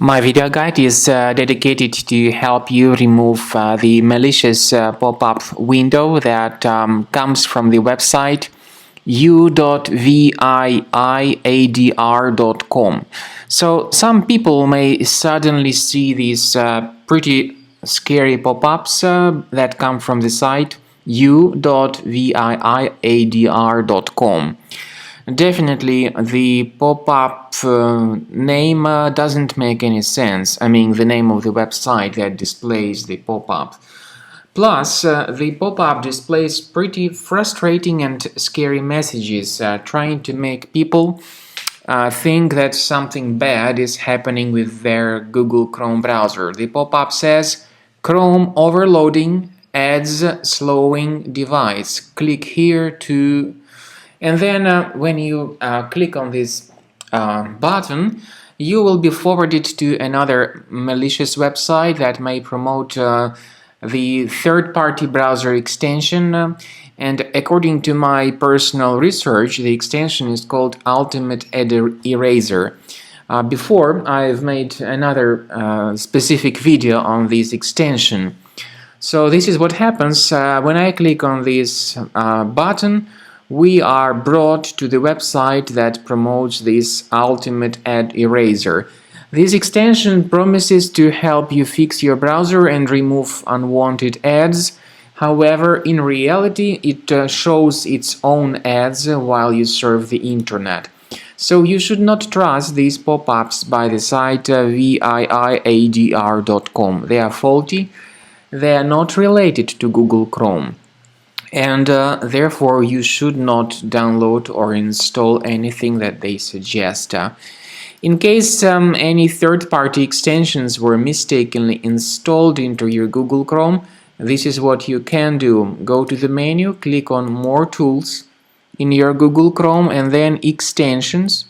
My video guide is dedicated to help you remove the malicious pop-up window that comes from the website u.viiadr.com. So some people may suddenly see these pretty scary pop-ups that come from the site u.viiadr.com. Definitely, the pop-up name doesn't make any sense. I mean, the name of the website that displays the pop-up. Plus, the pop-up displays pretty frustrating and scary messages, trying to make people think that something bad is happening with their Google Chrome browser. The pop-up says, Chrome overloading, ads slowing device. Click here to... And then when you click on this button, you will be forwarded to another malicious website that may promote the third-party browser extension. And according to my personal research, the extension is called Ultimate Ad Eraser. Before, I've made another specific video on this extension. So this is what happens when I click on this button. We are brought to the website that promotes this Ultimate Ad Eraser. This extension promises to help you fix your browser and remove unwanted ads. However, in reality, it shows its own ads while you surf the internet. So you should not trust these pop-ups by the site viiadr.com. They are faulty. They are not related to Google Chrome. And therefore you should not download or install anything that they suggest. In case any third-party extensions were mistakenly installed into your Google Chrome, this is what you can do. Go to the menu, click on More Tools in your Google Chrome and then Extensions.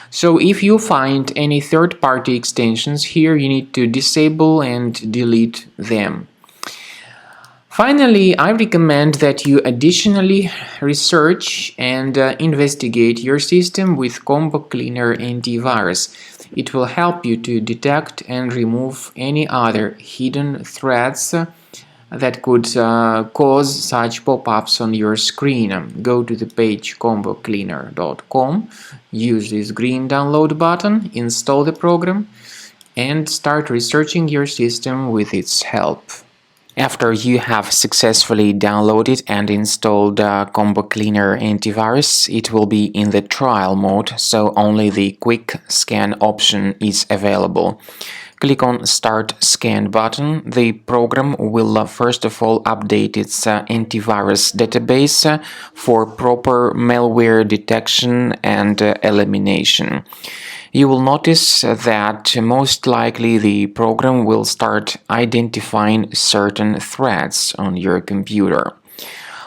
So if you find any third-party extensions here, you need to disable and delete them. Finally, I recommend that you additionally research and investigate your system with Combo Cleaner Antivirus. It will help you to detect and remove any other hidden threats that could cause such pop-ups on your screen. Go to the page combocleaner.com, use this green download button, install the program, and start researching your system with its help. After you have successfully downloaded and installed Combo Cleaner Antivirus, it will be in the trial mode, so only the quick scan option is available. Click on Start Scan button. The program will first of all update its antivirus database for proper malware detection and elimination. You will notice that most likely the program will start identifying certain threats on your computer.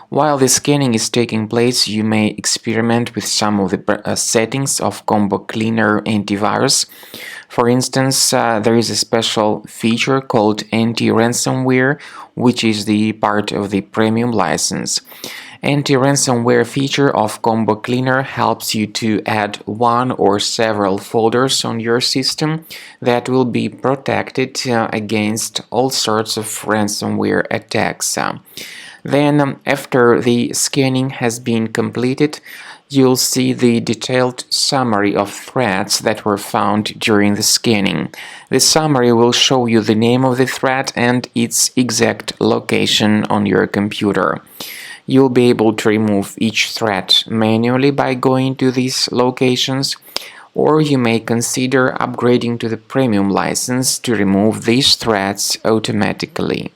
While the scanning is taking place, you may experiment with some of the settings of Combo Cleaner Antivirus. For instance, there is a special feature called Anti-Ransomware, which is the part of the premium license. Anti-ransomware feature of Combo Cleaner helps you to add one or several folders on your system that will be protected against all sorts of ransomware attacks. Then, after the scanning has been completed, you'll see the detailed summary of threats that were found during the scanning. The summary will show you the name of the threat and its exact location on your computer. You'll be able to remove each threat manually by going to these locations, or you may consider upgrading to the premium license to remove these threats automatically.